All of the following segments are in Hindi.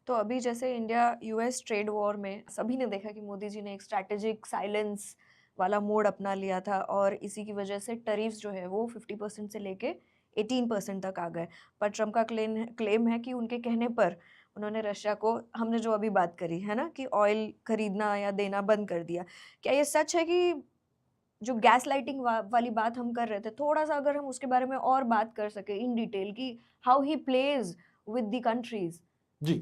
तो अभी जैसे इंडिया यूएस ट्रेड वॉर में सभी ने देखा कि मोदी जी ने एक स्ट्रैटेजिक साइलेंस वाला मोड अपना लिया था और इसी की वजह से टैरिफ्स जो है वो 50% से लेके 18% तक आ गए। पर ट्रम्प का क्लेम है कि उनके कहने पर उन्होंने रशिया को, हमने जो अभी बात करी है ना, कि ऑयल खरीदना या देना बंद कर दिया। क्या ये सच है कि जो गैस लाइटिंग वाली बात हम कर रहे थे, थोड़ा-सा अगर हम उसके बारे में और बात कर सकें इन डिटेल कि how he plays with the countries? जी।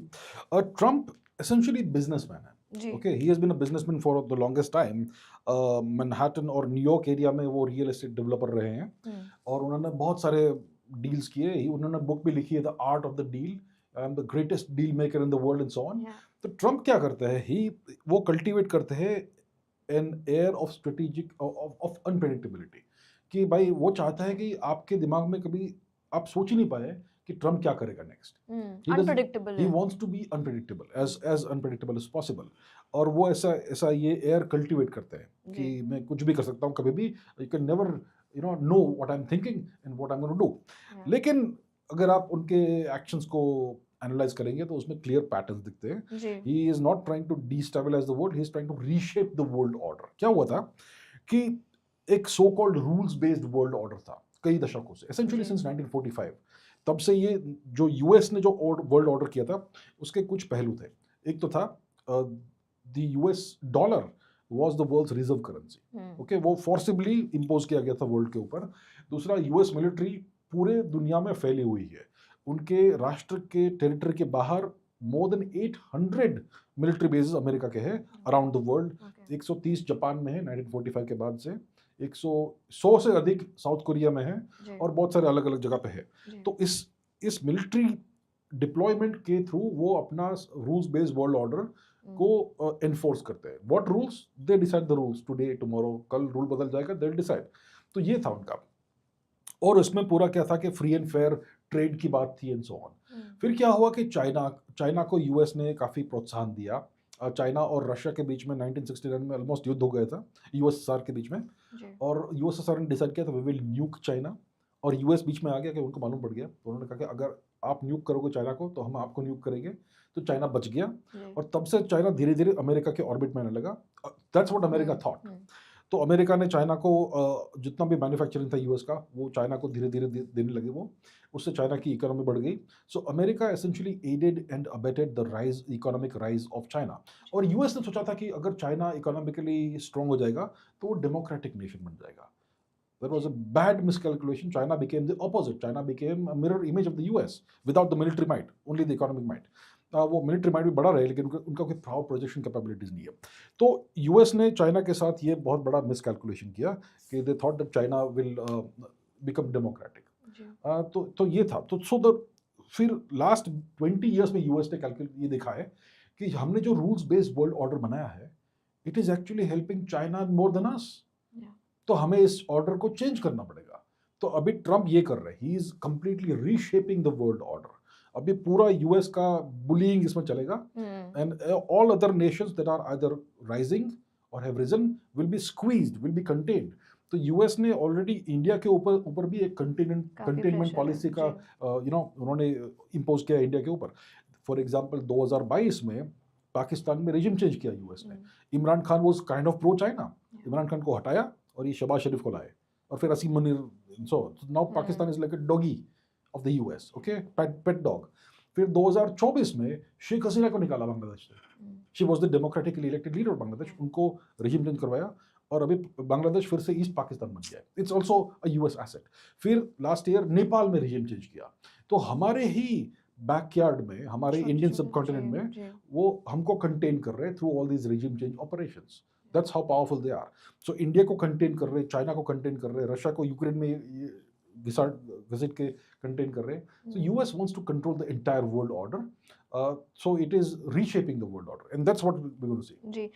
ट्रम्प एसेंशियली बिज़नेसमैन है, जी। Okay? He has been a businessman for the longest time. Manhattan और न्यूयॉर्क एरिया में वो रियल एस्टेट डेवलपर रहे हैं हुँ। और उन्होंने बहुत सारे डील्स किए। उन्होंने बुक भी लिखी है the art of the deal, I am the greatest deal maker in the world and so on. या तो ट्रम्प क्या करते हैं, वो कल्टीवेट करते हैं an air of strategic of unpredictability, कि भाई वो चाहता है कि आपके दिमाग में कभी आप सोच ही नहीं पाए कि ट्रम्प क्या करेगा next. He does unpredictable he है। Wants to be unpredictable, as unpredictable as possible. और वो ऐसा ऐसा ये एयर कल्टीवेट करते हैं जी। कि मैं कुछ भी कर सकता हूँ कभी भी। You can never know what I am thinking and what I am gonna do. या लेकिन अगर आप उनके एक्शंस को एनालाइज करेंगे तो उसमें क्लियर पैटर्न्स दिखते हैं। जी। He is not trying to destabilise the world, he is trying to reshape the world order. क्या हुआ था कि एक so called rules based world order था कई दशकों से, एसेंशियली जी। सिंस 1945। तब से ये जो यूएस ने जो वर्ल्ड ऑर्डर किया था, उसके कुछ पहलू थे। एक तो था the US dollar was the world's reserve currency, हुँ। ओके? वो फोर्सिबली इंपोज किया गया था वर्ल्ड के ऊपर। दूसरा, यूएस मिलिट्री पूरे दुनिया में फैली हुई है। उनके राष्ट्र के टेरिटरी के बाहर more than 800 military bases America के हैं okay, around the world. Okay. 130 Japan में है 1945 के बाद से, 100 से अधिक साउथ कोरिया में है जी, और बहुत सारे अलग अलग जगह पे है। जी। तो इस मिलिट्री डिप्लॉयमेंट के थ्रू वो अपना रूल्स बेस्ड वर्ल्ड ऑर्डर हुँ। को एनफोर्स करते हैं। What rules? They decide the rules today tomorrow, कल रूल बदल जाएगा, दे डिसाइड। तो ये था उनका। और उसमें पूरा क्या था कि फ्री एंड फेयर ट्रेड की बात थी एंड सो ऑन। हुँ। फिर क्या हुआ कि चाइना चाइना को यूएस ने काफ़ी प्रोत्साहन दिया। चाइना और रशिया के बीच में 1969 में ऑलमोस्ट युद्ध हो गया था यूएसएसआर के बीच में। जी। और यूएसएसआर ने डिसाइड किया था वी विल न्यूक चाइना। और यूएस बीच में आ गया कि उनको मालूम पड़ गया, तो उन्होंने कहा कि अगर आप न्यूक करोगे चाइना को तो हम आपको न्यूक करेंगे। तो चाइना बच गया। जी। और तब से चाइना धीरे धीरे अमेरिका के ऑर्बिट में आने लगा। That's what America hmm, thought. Hmm. तो अमेरिका ने चाइना को जितना भी मैन्युफैक्चरिंग था यूएस का, वो चाइना को धीरे-धीरे देने लगे वो। उससे चाइना की इकोनॉमी बढ़ गई। So America essentially aided and abetted the economic rise of China. और यूएस ने सोचा था कि अगर चाइना इकोनॉमिकली स्ट्रांग हो जाएगा, तो वो डेमोक्रेटिक नेशन बन जाएगा। There was a जी। bad miscalculation. China became the opposite. China became a mirror image of the US without the military might, only the economic might. वो मिलिट्री माइट भी बड़ा रहे लेकिन उनका कोई पावर प्रोजेक्शन कैपेबिलिटीज नहीं है। तो यूएस ने चाइना के साथ ये बहुत बड़ा मिसकैलकुलेशन किया कि they thought that China will become democratic. जी। तो ये था। तो सो द फिर लास्ट 20 इयर्स में यूएस ने कैलकुलेट ये देखा है कि हमने जो रूल्स बेस्ड वर्ल्ड ऑर्डर बनाया है, it is actually helping China more than us. या तो हमें इस ऑर्डर को चेंज करना पड़ेगा। तो अभी ट्रम्प ये कर रहे हैं, he is completely reshaping the world order. अभी पूरा यूएस का बुलिंग इसमें चलेगा hmm. And all other nations that are either rising or have risen will be squeezed, will be contained. तो यूएस ने ऑलरेडी इंडिया के ऊपर ऊपर भी एक काफ़ी कंटेनमेंट प्रेशर है। पॉलिसी का जी। उन्होंने इम्पोज किया इंडिया के ऊपर। फॉर एग्जांपल 2022 में पाकिस्तान में रेजिम चेंज किया यूएस ने। Hmm. Imran Khan was kind of pro China. या इमरान खान को हटाया और ये शहबाज शरीफ को लाए और फिर Asim Munir. So now Pakistan hmm. Is like a doggy of the US, okay? Pet dog. फिर 2024 में शेख हसीना को निकाला बांग्लादेश से। Hmm. She was the democratically elected leader of Bangladesh. या उनको रेजिम चेंज करवाया और अभी बांग्लादेश फिर से ईस्ट पाकिस्तान बन गया है। It's also a US asset. फिर लास्ट ईयर नेपाल में रेजिम चेंज किया। तो हमारे ही बैकयार्ड में, हमारे इंडियन छोटे-छोटे। सब जी, कॉन्टिनेंट में जी। वो हमको कंटेन कर रहे हैं through all these regime change operations. That's how powerful they are. So India को कंटेन कर रहे हैं, चाइना को कंटेन कर रहे हैं, रशिया को यूक्रेन में विजिट के कंटेन कर रहे हैं। So hmm. US wants to control the entire world order. So it is reshaping the world order and that's what we gonna see. Ji.